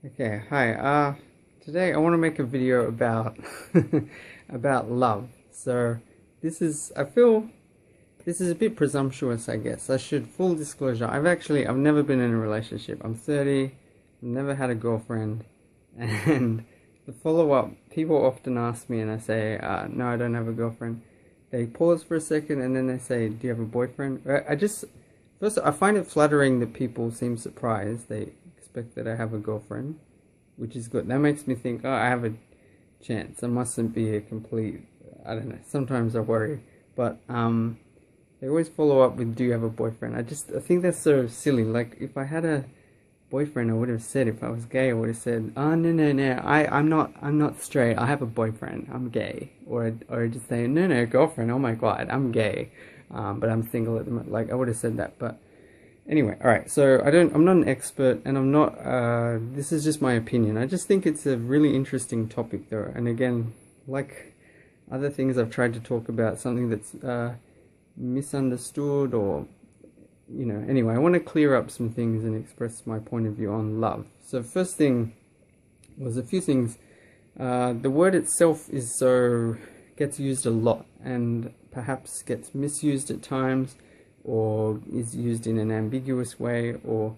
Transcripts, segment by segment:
Okay, hi. Today I want to make a video about about love. So I feel this is a bit presumptuous, I guess. I should full disclosure. I've never been in a relationship. I'm 30. I've never had a girlfriend, and the follow-up, people often ask me, and I say, no, I don't have a girlfriend. They pause for a second, and then they say, do you have a boyfriend? First, I find it flattering that people seem surprised. They expect that I have a girlfriend, which is good. That makes me think, oh, I have a chance. I mustn't be a complete, I don't know. Sometimes I worry, but they always follow up with, do you have a boyfriend? I think that's so silly. Like, if I had a boyfriend, I would have said, if I was gay, I would have said, oh, no, I'm not straight. I have a boyfriend. I'm gay. Or just say, no, girlfriend. Oh my God, I'm gay. But I'm single at the moment. Like, I would have said that, but anyway, all right. So I'm not an expert, and I'm not. This is just my opinion. I just think it's a really interesting topic, though. And again, like other things I've tried to talk about, something that's misunderstood, or Anyway, I want to clear up some things and express my point of view on love. So first thing was a few things. The word itself gets used a lot, and perhaps gets misused at times, or is used in an ambiguous way, or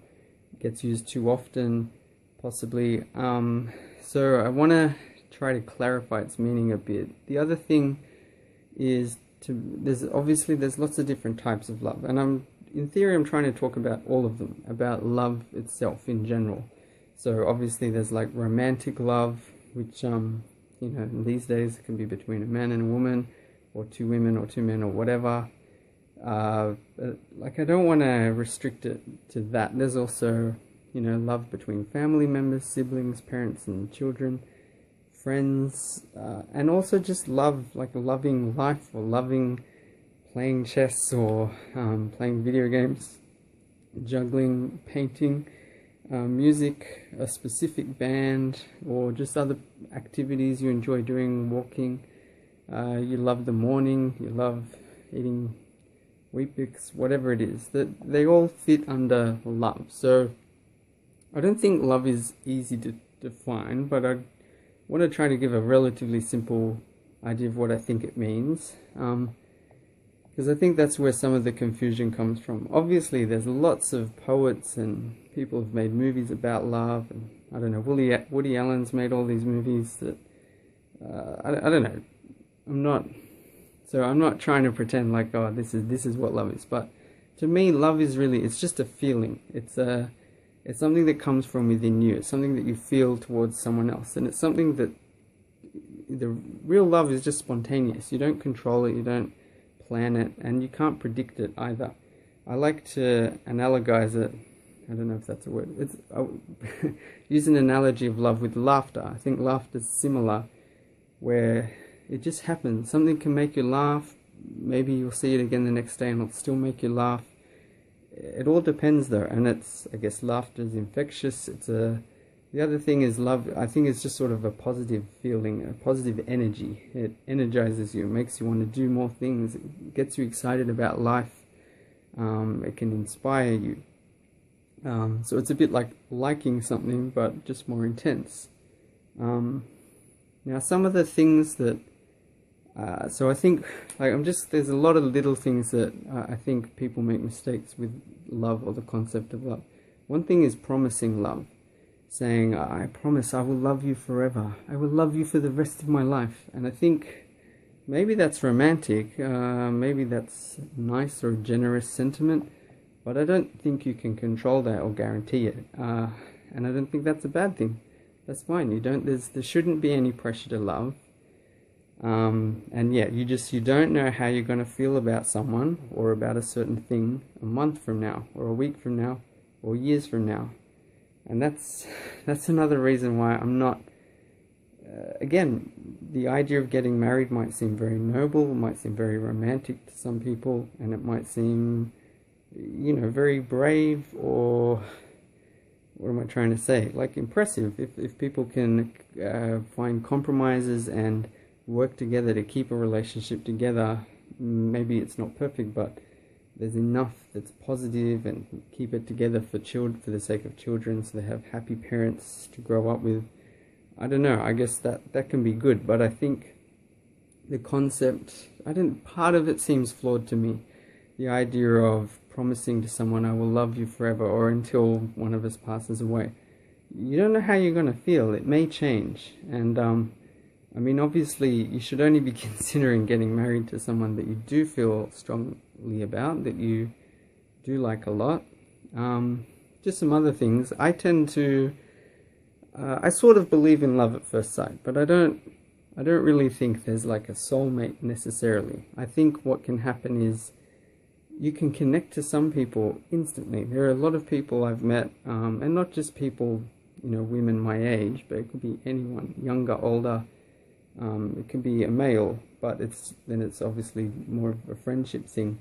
gets used too often, possibly. So I want to try to clarify its meaning a bit. The other thing is there's lots of different types of love, and in theory I'm trying to talk about all of them, about love itself in general. So obviously there's like romantic love, which these days it can be between a man and a woman, or two women or two men, or whatever. Like, I don't want to restrict it to that. There's also, love between family members, siblings, parents and children, friends, and also just love, like loving life, or loving playing chess, or playing video games, juggling, painting, music, a specific band, or just other activities you enjoy doing, walking. You love the morning, you love eating Weet-Bix, whatever it is, that they all fit under love. So I don't think love is easy to define, but I want to try to give a relatively simple idea of what I think it means, because I think that's where some of the confusion comes from. Obviously there's lots of poets and people have made movies about love, and I don't know, Woody Allen's made all these movies that I don't know. I'm not trying to pretend like, oh, this is what love is. But to me, love is really, it's just a feeling. It's something that comes from within you. It's something that you feel towards someone else, and it's something that the real love is just spontaneous. You don't control it, you don't plan it, and you can't predict it either. I like to analogize it. I don't know if that's a word. Use an analogy of love with laughter. I think laughter is similar, where it just happens. Something can make you laugh. Maybe you'll see it again the next day and it'll still make you laugh. It all depends though, and I guess laughter is infectious. The other thing is love, I think, is just sort of a positive feeling, a positive energy. It energizes you, it makes you want to do more things, it gets you excited about life. It can inspire you. So it's a bit like liking something, but just more intense. Now some of the things that so I think, like, there's a lot of little things that I think people make mistakes with love, or the concept of love. One thing is promising love, saying, I promise I will love you forever, I will love you for the rest of my life. And I think maybe that's romantic, maybe that's nice or a generous sentiment, but I don't think you can control that or guarantee it, and I don't think that's a bad thing. That's fine. There shouldn't be any pressure to love. And yeah, you don't know how you're going to feel about someone or about a certain thing a month from now, or a week from now, or years from now. And that's another reason why I'm not, again, the idea of getting married might seem very noble, might seem very romantic to some people, and it might seem, very brave, or what am I trying to say? Like, impressive. If people can find compromises and work together to keep a relationship together. Maybe it's not perfect, but there's enough that's positive, and keep it together for for the sake of children, so they have happy parents to grow up with. I don't know, I guess that can be good, but I think the concept, part of it seems flawed to me. The idea of promising to someone, I will love you forever, or until one of us passes away. You don't know how you're going to feel. It may change. And I mean, obviously, you should only be considering getting married to someone that you do feel strongly about, that you do like a lot. Just some other things. I tend to, I sort of believe in love at first sight, but I don't really think there's like a soulmate necessarily. I think what can happen is you can connect to some people instantly. There are a lot of people I've met, and not just people, women my age, but it could be anyone, younger, older. It can be a male, but it's obviously more of a friendship thing.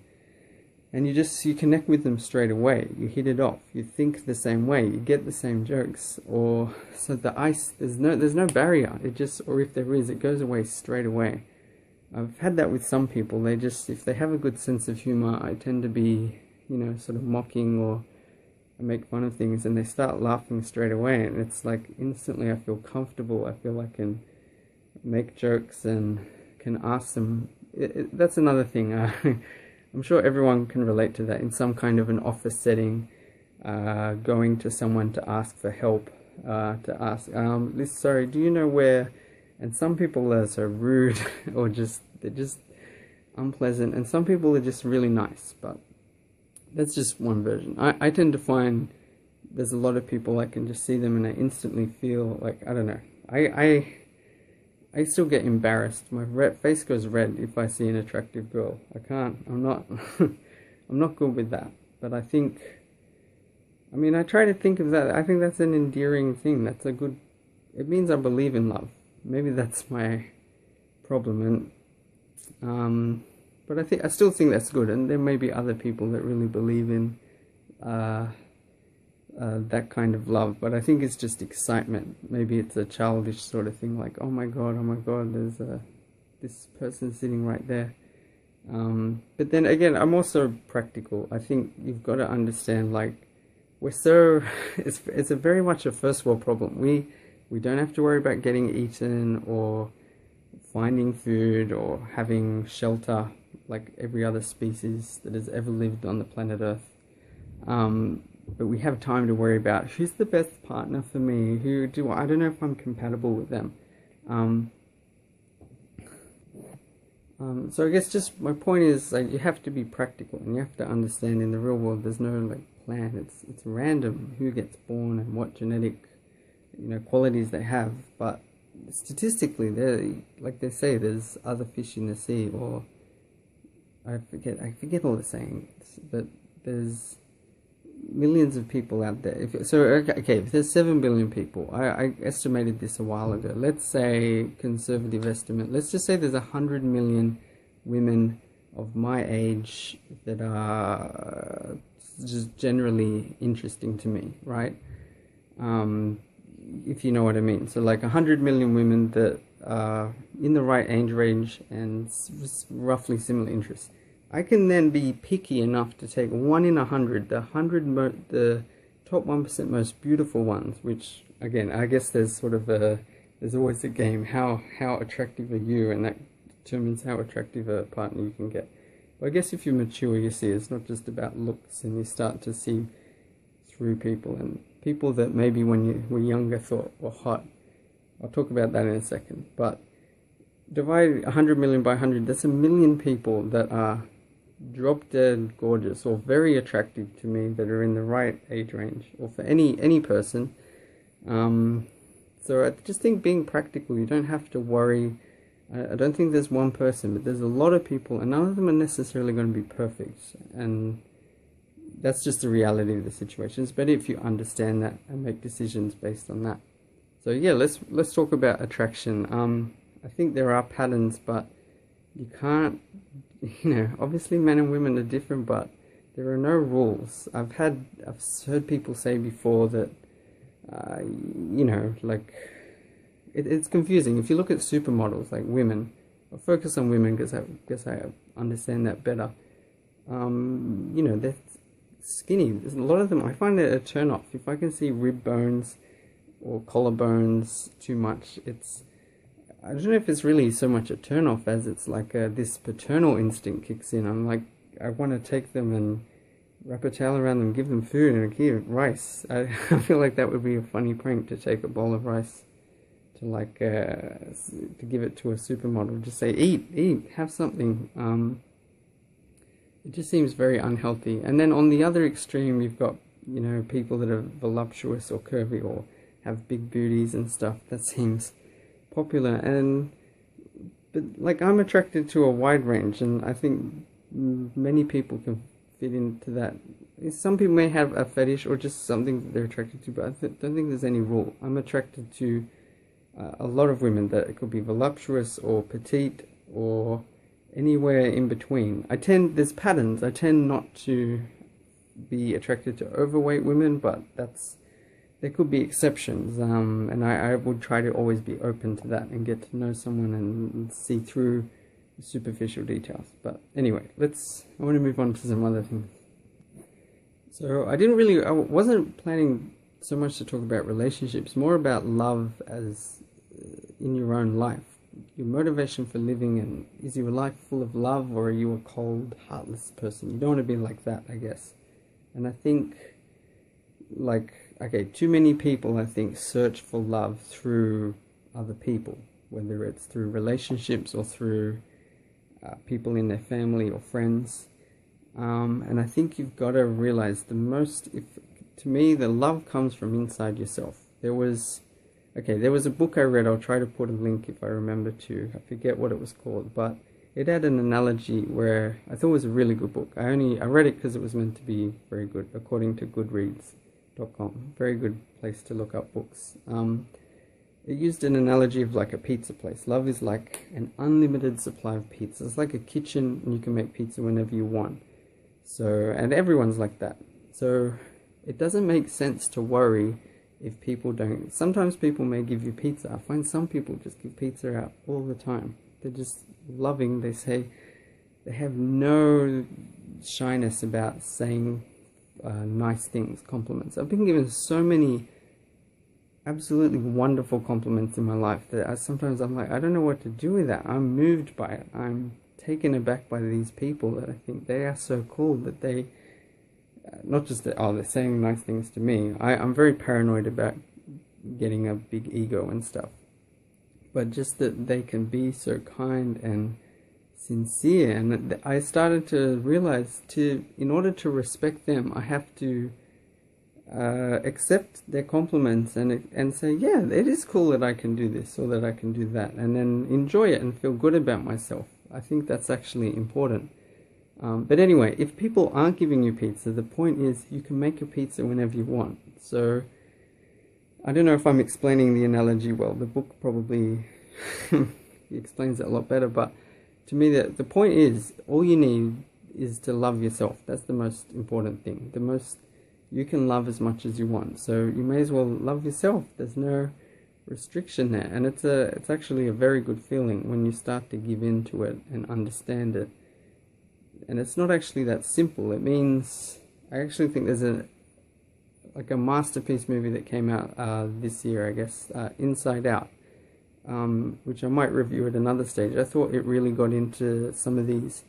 And you connect with them straight away. You hit it off. You think the same way. You get the same jokes. So there's no barrier. Or if there is, it goes away straight away. I've had that with some people. If they have a good sense of humor, I tend to be, sort of mocking or make fun of things, and they start laughing straight away. And it's like instantly I feel comfortable. I feel I can make jokes and can ask them. That's another thing. I'm sure everyone can relate to that in some kind of an office setting, going to someone to ask for help, to ask, sorry, do you know where? And some people are so rude, or they're just unpleasant, and some people are just really nice, but that's just one version. I tend to find there's a lot of people I can just see them and I instantly feel like, I don't know, I still get embarrassed. My face goes red if I see an attractive girl. I'm not I'm not good with that. But I try to think of that. I think that's an endearing thing. It means I believe in love. Maybe that's my problem. And but I still think that's good. And there may be other people that really believe in that kind of love, but I think it's just excitement. Maybe it's a childish sort of thing, like, oh my god, there's this person sitting right there. But then again, I'm also practical. I think you've got to understand, like, it's a very much a first world problem. We don't have to worry about getting eaten or finding food or having shelter like every other species that has ever lived on the planet Earth. But we have time to worry about who's the best partner for me, I don't know if I'm compatible with them. So I guess just my point is, like, you have to be practical, and you have to understand in the real world there's no plan. It's random who gets born and what genetic qualities they have, but statistically they say there's other fish in the sea, or I forget all the sayings, but there's millions of people out there. If there's 7 billion people, I estimated this a while ago. Let's say, conservative estimate, let's just say there's 100 million women of my age that are just generally interesting to me, right? If you know what I mean. So like 100 million women that are in the right age range and roughly similar interests. I can then be picky enough to take 1 in 100, the top 1% most beautiful ones, which, again, I guess there's always a game, how attractive are you, and that determines how attractive a partner you can get. But I guess if you mature, you see it's not just about looks, and you start to see through people, and people that maybe when you were younger thought were hot. I'll talk about that in a second. But divide 100 million by 100, that's 1 million people that are drop dead gorgeous or very attractive to me, that are in the right age range, or for any person. So I just think being practical, you don't have to worry. I don't think there's one person, but there's a lot of people, and none of them are necessarily going to be perfect, and that's just the reality of the situation. It's better if you understand that and make decisions based on that. So yeah, let's talk about attraction. I think there are patterns, but you can't, obviously men and women are different, but there are no rules. I've heard people say before that, it's confusing. If you look at supermodels, like women, I'll focus on women because I understand that better. You know, they're skinny. A lot of them, I find it a turn off. If I can see rib bones or collarbones too much, I don't know if it's really so much a turn off as it's like this paternal instinct kicks in. I'm like, I want to take them and wrap a towel around them, give them food, and give rice. I feel like that would be a funny prank, to take a bowl of rice to like to give it to a supermodel. Just say, eat, have something. It just seems very unhealthy. And then on the other extreme, you've got, you know, people that are voluptuous or curvy or have big booties and stuff. That seems popular. But like, I'm attracted to a wide range, and I think many people can fit into that. Some people may have a fetish or just something that they're attracted to, but I don't think there's any rule. I'm attracted to a lot of women that it could be voluptuous or petite or anywhere in between. There's patterns. I tend not to be attracted to overweight women, but there could be exceptions, and I would try to always be open to that and get to know someone and see through the superficial details. But anyway, I want to move on to some other things. So I wasn't planning so much to talk about relationships, more about love as in your own life. Your motivation for living, and is your life full of love, or are you a cold, heartless person? You don't want to be like that, I guess. And I think, like, okay, too many people, I think, search for love through other people, whether it's through relationships or through people in their family or friends. And I think you've got to realize to me, the love comes from inside yourself. There was a book I read. I'll try to put a link if I remember to. I forget what it was called, but it had an analogy where I thought it was a really good book. I read it because it was meant to be very good, according to Goodreads.com. Very good place to look up books. It used an analogy of like a pizza place. Love is like an unlimited supply of pizza. It's like a kitchen, and you can make pizza whenever you want. And everyone's like that. So it doesn't make sense to worry if people don't. Sometimes people may give you pizza. I find some people just give pizza out all the time. They're just loving. They have no shyness about saying nice things, compliments. I've been given so many absolutely wonderful compliments in my life that sometimes I'm like, I don't know what to do with that. I'm moved by it. I'm taken aback by these people that I think they are so cool that they, not just that, they're saying nice things to me. I'm very paranoid about getting a big ego and stuff. But just that they can be so kind and sincere. And I started to realize in order to respect them, I have to accept their compliments and say, yeah, it is cool that I can do this or that I can do that, and then enjoy it and feel good about myself. I think that's actually important. But anyway, if people aren't giving you pizza, the point is you can make your pizza whenever you want. So I don't know if I'm explaining the analogy well. The book probably explains it a lot better, but to me the point is, all you need is to love yourself. That's the most important thing. You can love as much as you want, so you may as well love yourself. There's no restriction there, and it's actually a very good feeling when you start to give in to it and understand it. And it's not actually that simple. It means, I actually think there's a masterpiece movie that came out this year, I guess, Inside Out, which I might review at another stage. I thought it really got into some of these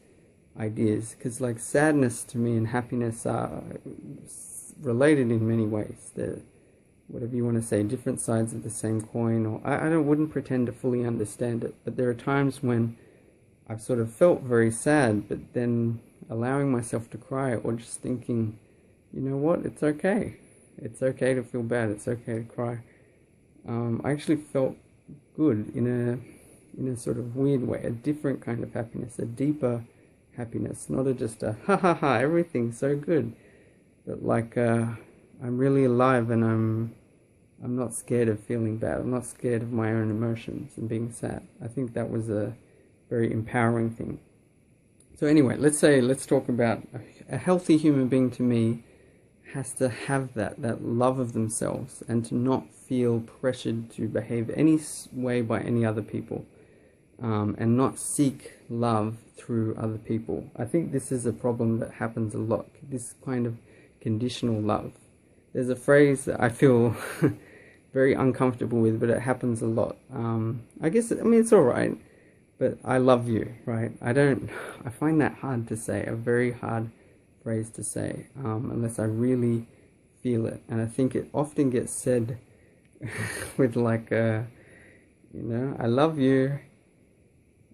ideas, because like sadness to me and happiness are related in many ways. They're, whatever you want to say, different sides of the same coin, or I wouldn't pretend to fully understand it, but there are times when I've sort of felt very sad, but then allowing myself to cry, or just thinking, you know what, it's okay. It's okay to feel bad. It's okay to cry. I actually felt good in a sort of weird way, a different kind of happiness, a deeper happiness, not just a ha ha ha, everything's so good, but like I'm really alive, and I'm not scared of feeling bad. I'm not scared of my own emotions and being sad. I think that was a very empowering thing. So anyway, let's talk about a healthy human being. To me, has to have that love of themselves, and to not feel pressured to behave any way by any other people. and not seek love through other people. I think this is a problem that happens a lot, this kind of conditional love. There's a phrase that I feel very uncomfortable with, but it happens a lot. I guess, I mean, it's alright, but I love you, right? I find that hard to say, a very hard phrase to say, unless I really feel it. And I think it often gets said with like a, you know, I love you,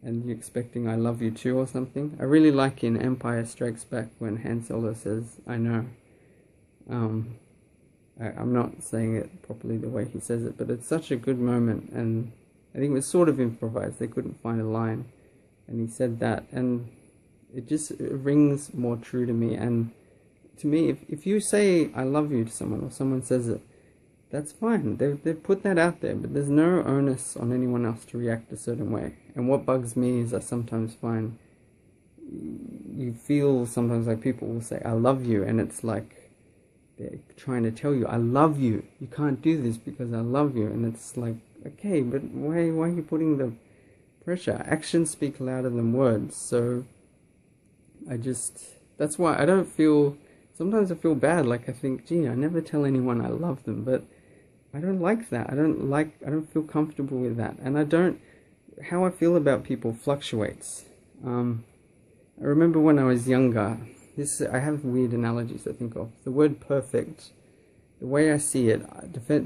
and you're expecting I love you too or something. I really like in Empire Strikes Back when Han Solo says, I know. I'm not saying it properly the way he says it, but it's such a good moment, and I think it was sort of improvised. They couldn't find a line, and he said that, and it rings more true to me. And to me, if you say I love you to someone, or someone says it, that's fine. They've put that out there, but there's no onus on anyone else to react a certain way. And what bugs me is I sometimes find you feel sometimes like people will say I love you, and it's like they're trying to tell you I love you. You can't do this because I love you, and it's like, okay, but why are you putting the pressure? Actions speak louder than words. So that's why I don't feel, sometimes I feel bad, like I think, gee, I never tell anyone I love them, but I don't like that. I don't feel comfortable with that. And how I feel about people fluctuates. I remember when I was younger, I have weird analogies I think of. The word perfect, the way I see it,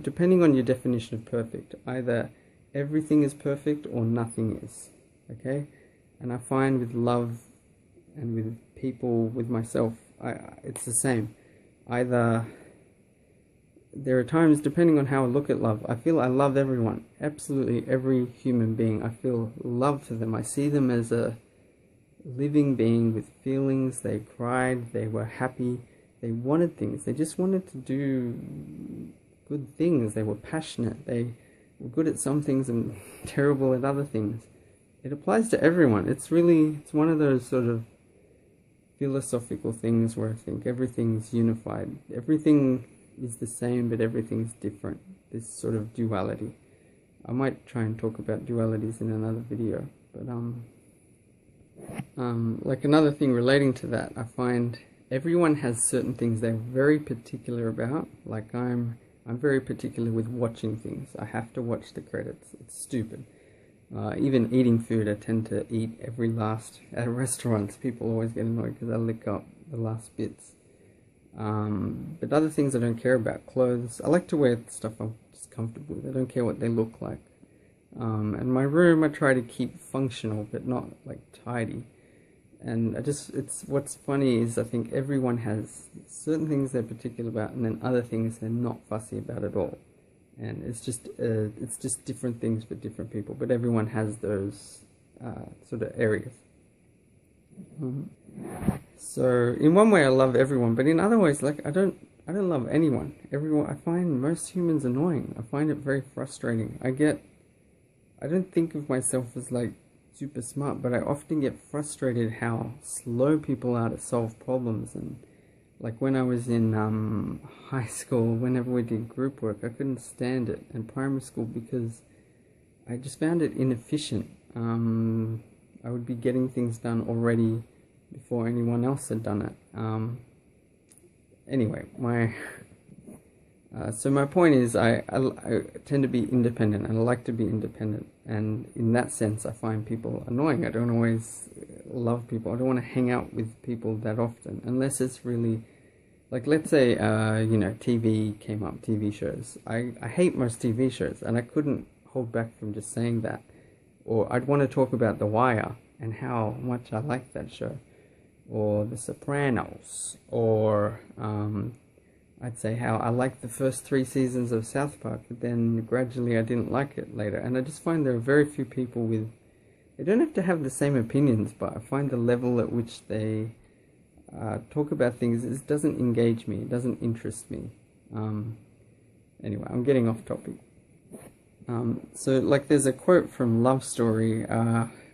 depending on your definition of perfect, either everything is perfect or nothing is, okay? And I find with love and with people, with myself, it's the same. Either there are times, depending on how I look at love, I feel I love everyone, absolutely every human being. I feel love for them. I see them as a living being with feelings. They cried, they were happy, they wanted things, they just wanted to do good things, they were passionate, they were good at some things and terrible at other things. It applies to everyone. It's one of those sort of philosophical things where I think everything's unified, everything is the same but everything's different, this sort of duality. I might try and talk about dualities in another video, but like another thing relating to that, I find everyone has certain things they're very particular about. Like I'm very particular with watching things. I have to watch the credits. It's stupid. Even eating food, I tend to eat every last, at restaurants people always get annoyed because I lick up the last bits. But other things I don't care about, clothes, I like to wear stuff I'm just comfortable with. I don't care what they look like. And my room I try to keep functional but not like tidy. And what's funny is I think everyone has certain things they're particular about and then other things they're not fussy about at all. And it's just different things for different people, but everyone has those sort of areas. So in one way I love everyone, but in other ways, like I don't love anyone. I find most humans annoying. I find it very frustrating. I don't think of myself as like super smart, but I often get frustrated how slow people are to solve problems. And like when I was in high school, whenever we did group work, I couldn't stand it, and primary school, because I just found it inefficient. I would be getting things done already before anyone else had done it. Anyway, so my point is I tend to be independent, and I like to be independent, and in that sense I find people annoying. I don't always love people. I don't want to hang out with people that often, unless it's really, like, let's say, TV came up, TV shows. I hate most TV shows, and I couldn't hold back from just saying that. Or I'd want to talk about The Wire, and how much I like that show. Or The Sopranos, or I'd say how I liked the first 3 seasons of South Park, but then gradually I didn't like it later. And I just find there are very few people they don't have to have the same opinions, but I find the level at which they talk about things doesn't engage me, it doesn't interest me. Anyway, I'm getting off topic. So like there's a quote from Love Story,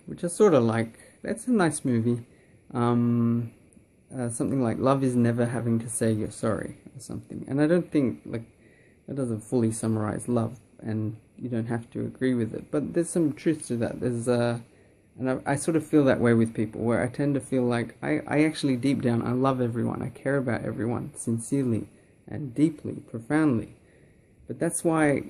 which I sort of like. That's a nice movie. Something like, love is never having to say you're sorry, or something. And I don't think, like, that doesn't fully summarize love, and you don't have to agree with it, but there's some truth to that. And I sort of feel that way with people, where I tend to feel like I actually deep down, I love everyone. I care about everyone sincerely and deeply, profoundly. But that's why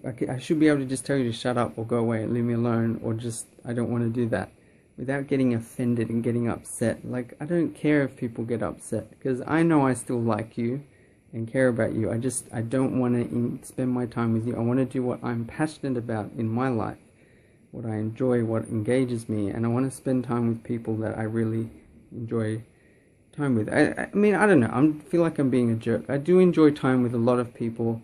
I should be able to just tell you to shut up or go away and leave me alone, or just, I don't want to do that, without getting offended and getting upset. Like, I don't care if people get upset, because I know I still like you and care about you. I don't want to spend my time with you. I want to do what I'm passionate about in my life, what I enjoy, what engages me, and I want to spend time with people that I really enjoy time with. I mean, I don't know, I feel like I'm being a jerk. I do enjoy time with a lot of people,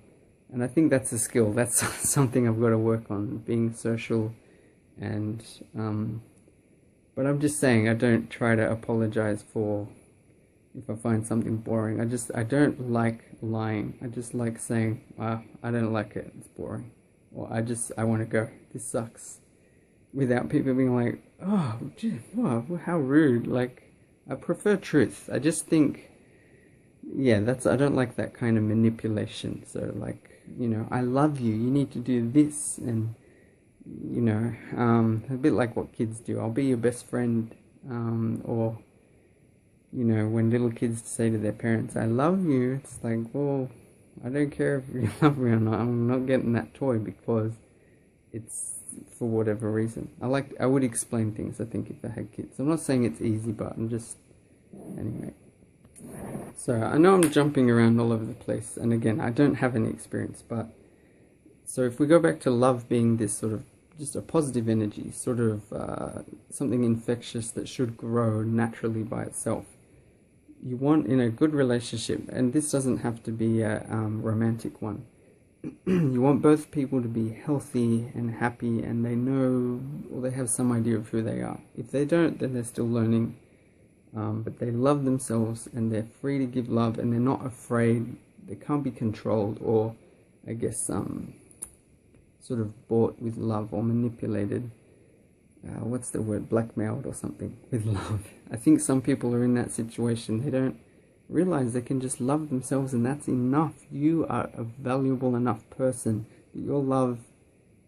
and I think that's a skill. That's something I've got to work on, being social. And but I'm just saying, I don't try to apologize for if I find something boring. I don't like lying. I just like saying, I don't like it, it's boring, or I want to go, this sucks, without people being like, oh, gee, wow, how rude. Like, I prefer truth. I just think, yeah, I don't like that kind of manipulation. So, like, you know, I love you, you need to do this, and, you know, a bit like what kids do. I'll be your best friend, or, you know, when little kids say to their parents, I love you, it's like, well, I don't care if you love me or not. I'm not getting that toy because it's for whatever reason. I would explain things, I think, if I had kids. I'm not saying it's easy, but I'm just, anyway. So I know I'm jumping around all over the place, and again, I don't have any experience, but so if we go back to love being this sort of just a positive energy, sort of something infectious that should grow naturally by itself. You want, in a good relationship, and this doesn't have to be a romantic one, you want both people to be healthy and happy, and they know, or they have some idea of who they are. If they don't, then they're still learning, but they love themselves, and they're free to give love, and they're not afraid, they can't be controlled, or I guess sort of bought with love, or manipulated, what's the word, blackmailed or something with love. I think some people are in that situation. They don't realize they can just love themselves, and that's enough. You are a valuable enough person. Your love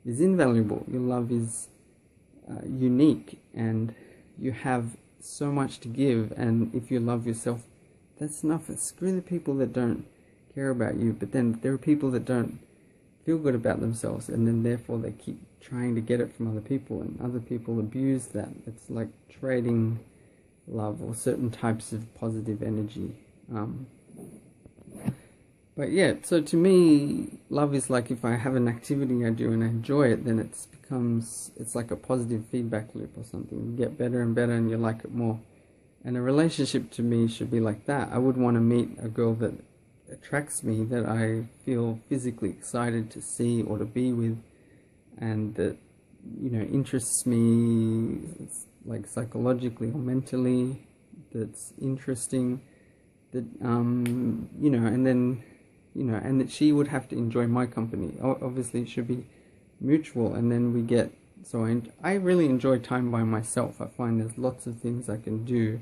is invaluable. Your love is unique, and you have so much to give. And if you love yourself, that's enough. Screw the people that don't care about you. But then there are people that don't feel good about themselves, and then therefore they keep trying to get it from other people, and other people abuse that. It's like trading love or certain types of positive energy. But yeah, so to me, love is like, if I have an activity I do and I enjoy it, then it's like a positive feedback loop or something. You get better and better, and you like it more. And a relationship to me should be like that. I would want to meet a girl that attracts me, that I feel physically excited to see or to be with, and that, you know, interests me, like psychologically or mentally, that's interesting, that you know, and then, you know, and that she would have to enjoy my company. Obviously it should be mutual, and then we get, so I really enjoy time by myself. I find there's lots of things I can do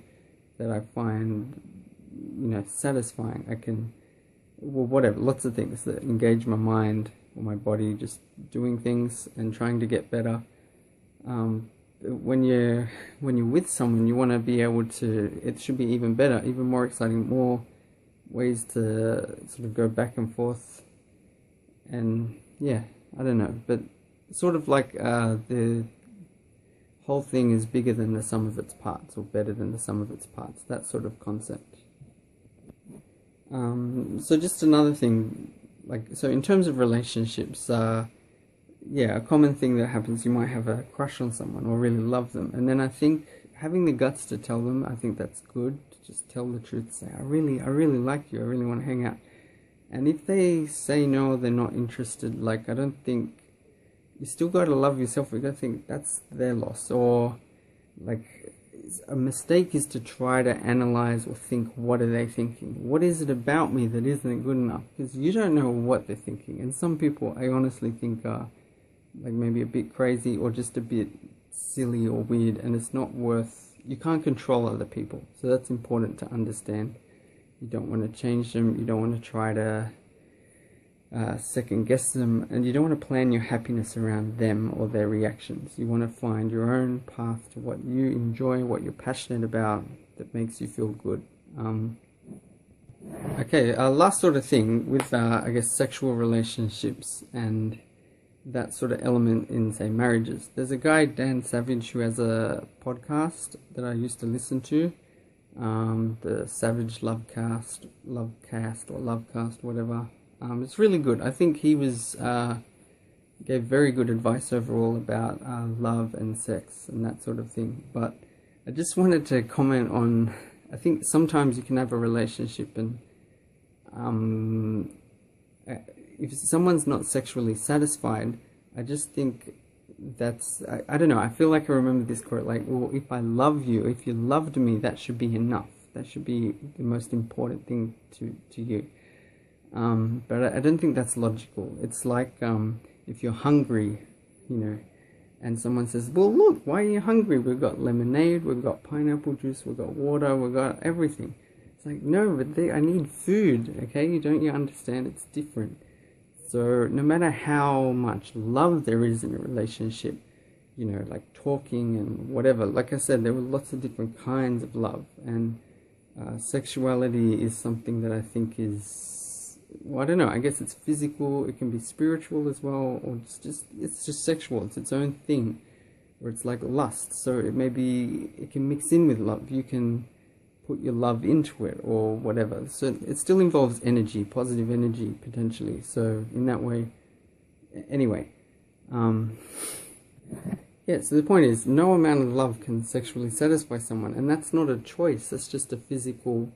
that I find, you know, satisfying. I can, well, whatever, lots of things that engage my mind or my body, just doing things and trying to get better. When you're with someone, you want to be able to, it should be even better, even more exciting, more ways to sort of go back and forth. And yeah, I don't know, but sort of like the whole thing is bigger than the sum of its parts, or better than the sum of its parts, that sort of concept. So just another thing, like, so in terms of relationships, yeah, a common thing that happens, you might have a crush on someone or really love them, and then I think having the guts to tell them, I think that's good, to just tell the truth, say, I really like you, I really want to hang out. And if they say no, they're not interested, like, I don't think, you still got to love yourself. You got to think that's their loss. Or, like, a mistake is to try to analyze or think, what are they thinking? What is it about me that isn't good enough? Because you don't know what they're thinking. And some people, I honestly think, are like maybe a bit crazy or just a bit silly or weird, and it's not worth, you can't control other people. So that's important to understand. You don't want to change them. You don't want to try to second guess them, and you don't want to plan your happiness around them or their reactions. You want to find your own path to what you enjoy, what you're passionate about, that makes you feel good. Okay, last sort of thing with, I guess, sexual relationships and that sort of element in, say, marriages. There's a guy, Dan Savage, who has a podcast that I used to listen to, the Savage Lovecast, whatever. It's really good. I think he was gave very good advice overall about love and sex and that sort of thing. But I just wanted to comment on, I think sometimes you can have a relationship and if someone's not sexually satisfied, I just think that's, I don't know, I feel like I remember this quote, like, well, if I love you, if you loved me, that should be enough. That should be the most important thing to you. But I don't think that's logical. It's like if you're hungry, you know, and someone says, well, look, why are you hungry? We've got lemonade, we've got pineapple juice, we've got water, we've got everything. It's like, no, but I need food, okay? Don't you understand? It's different. So no matter how much love there is in a relationship, you know, like talking and whatever, like I said, there were lots of different kinds of love, and sexuality is something that I think is, well, I don't know, I guess it's physical, it can be spiritual as well, or it's just sexual, it's its own thing, or it's like lust, so it can mix in with love, you can put your love into it, or whatever, so it still involves energy, positive energy, potentially, so in that way, anyway, yeah, so the point is, no amount of love can sexually satisfy someone, and that's not a choice, that's just a physical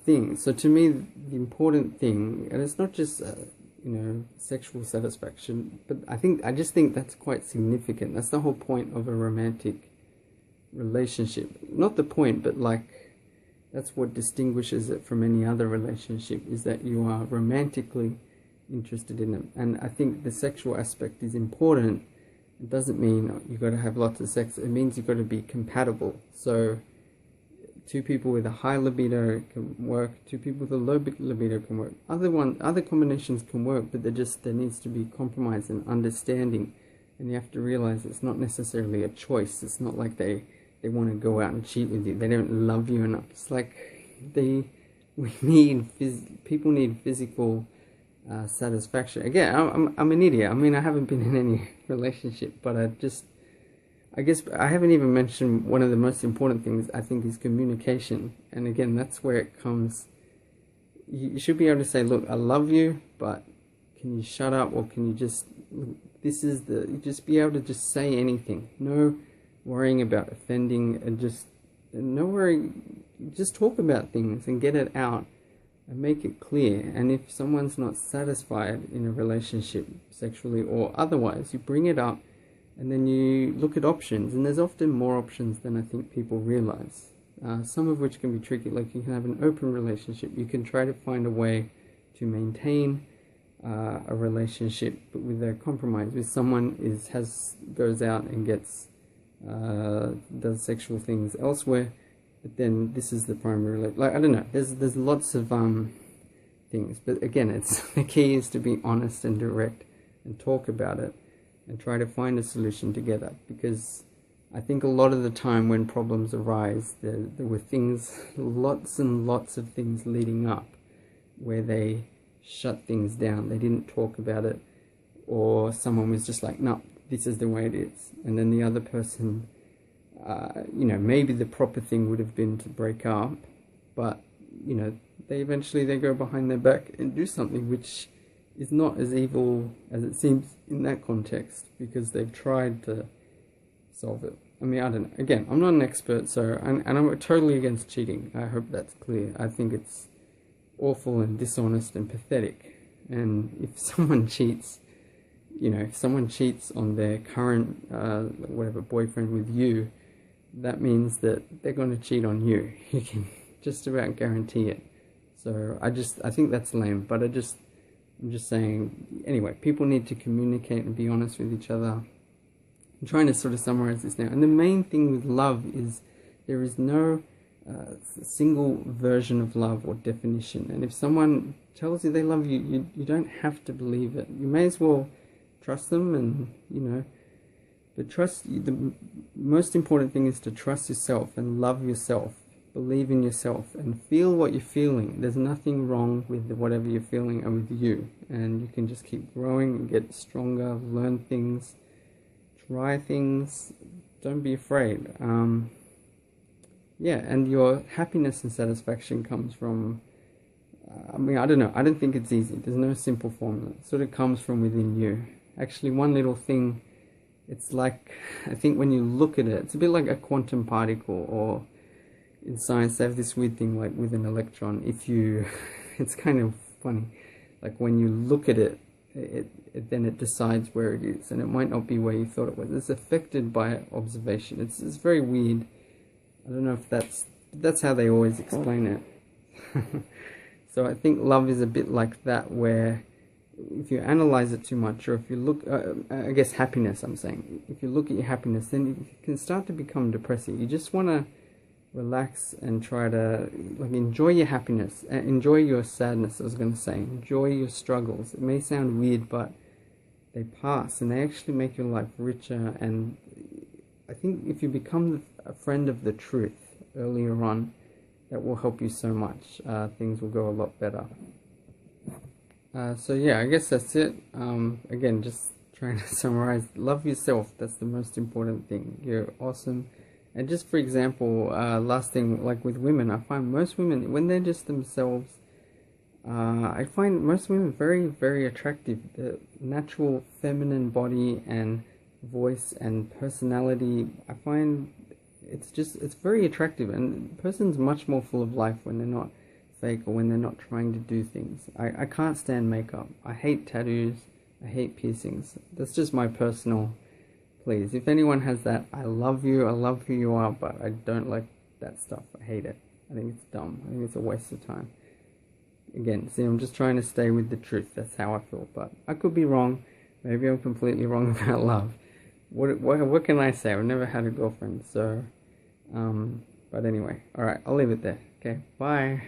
thing. So to me, the important thing, and it's not just you know, sexual satisfaction, but I just think that's quite significant. That's the whole point of a romantic relationship. Not the point, but like that's what distinguishes it from any other relationship, is that you are romantically interested in them. And I think the sexual aspect is important. It doesn't mean you've got to have lots of sex. It means you've got to be compatible. So two people with a high libido can work. Two people with a low libido can work. Other combinations can work, but there needs to be compromise and understanding. And you have to realize it's not necessarily a choice. It's not like they want to go out and cheat with you. They don't love you enough. It's like people need physical satisfaction. Again, I'm an idiot. I mean, I haven't been in any relationship, but I guess I haven't even mentioned one of the most important things, I think, is communication. And again, that's where it comes. You should be able to say, look, I love you, but can you shut up, or can you just, you just be able to just say anything. No worrying about offending, and no worrying, just talk about things and get it out and make it clear. And if someone's not satisfied in a relationship, sexually or otherwise, you bring it up, and then you look at options, and there's often more options than I think people realize, some of which can be tricky. Like, you can have an open relationship, you can try to find a way to maintain a relationship, but with a compromise, with someone goes out and gets does sexual things elsewhere, but then this is the primary, like, I don't know, there's lots of things, but again, the key is to be honest and direct and talk about it and try to find a solution together, because I think a lot of the time when problems arise, there were things, lots and lots of things leading up where they shut things down, they didn't talk about it, or someone was just like, no, this is the way it is, and then the other person, you know, maybe the proper thing would have been to break up, but, you know, they go behind their back and do something which is not as evil as it seems in that context, because they've tried to solve it. I mean, I don't know. Again, I'm not an expert, so, and I'm totally against cheating. I hope that's clear. I think it's awful and dishonest and pathetic. And if someone cheats, you know, if someone cheats on their current, whatever, boyfriend with you, that means that they're going to cheat on you. You can just about guarantee it. So I think that's lame, but I'm just saying, anyway, people need to communicate and be honest with each other. I'm trying to sort of summarize this now. And the main thing with love is there is no single version of love or definition. And if someone tells you they love you, you don't have to believe it. You may as well trust them, and but the most important thing is to trust yourself and love yourself, believe in yourself, and feel what you're feeling. There's nothing wrong with whatever you're feeling and with you, and you can just keep growing and get stronger, learn things, try things. Don't be afraid. Yeah, and your happiness and satisfaction comes from, I don't know, I don't think it's easy. There's no simple formula. It sort of comes from within you. Actually, one little thing, it's like, I think when you look at it, it's a bit like a quantum particle, or in science they have this weird thing like with an electron. It's kind of funny. Like when you look at it, then it decides where it is, and it might not be where you thought it was. It's affected by observation. It's very weird. I don't know if that's how they always explain it. So I think love is a bit like that, where if you analyze it too much, or if you look, I guess happiness, I'm saying, if you look at your happiness, then it can start to become depressing. You just want to relax and try to enjoy your happiness, enjoy your sadness. I was going to say, enjoy your struggles. It may sound weird, but they pass, and they actually make your life richer. And I think if you become a friend of the truth earlier on, that will help you so much. Things will go a lot better. So yeah, I guess that's it. Again, just trying to summarize, love yourself. That's the most important thing. You're awesome. And just for example, last thing, like with women, I find most women, when they're just themselves, I find most women very, very attractive. The natural feminine body and voice and personality, I find it's very attractive, and the person's much more full of life when they're not fake, or when they're not trying to do things. I can't stand makeup. I hate tattoos. I hate piercings. That's just my personal please. If anyone has that, I love you. I love who you are, but I don't like that stuff. I hate it. I think it's dumb. I think it's a waste of time. Again, see, I'm just trying to stay with the truth. That's how I feel, but I could be wrong. Maybe I'm completely wrong about love. What can I say? I've never had a girlfriend, so but anyway, alright, I'll leave it there. Okay, bye.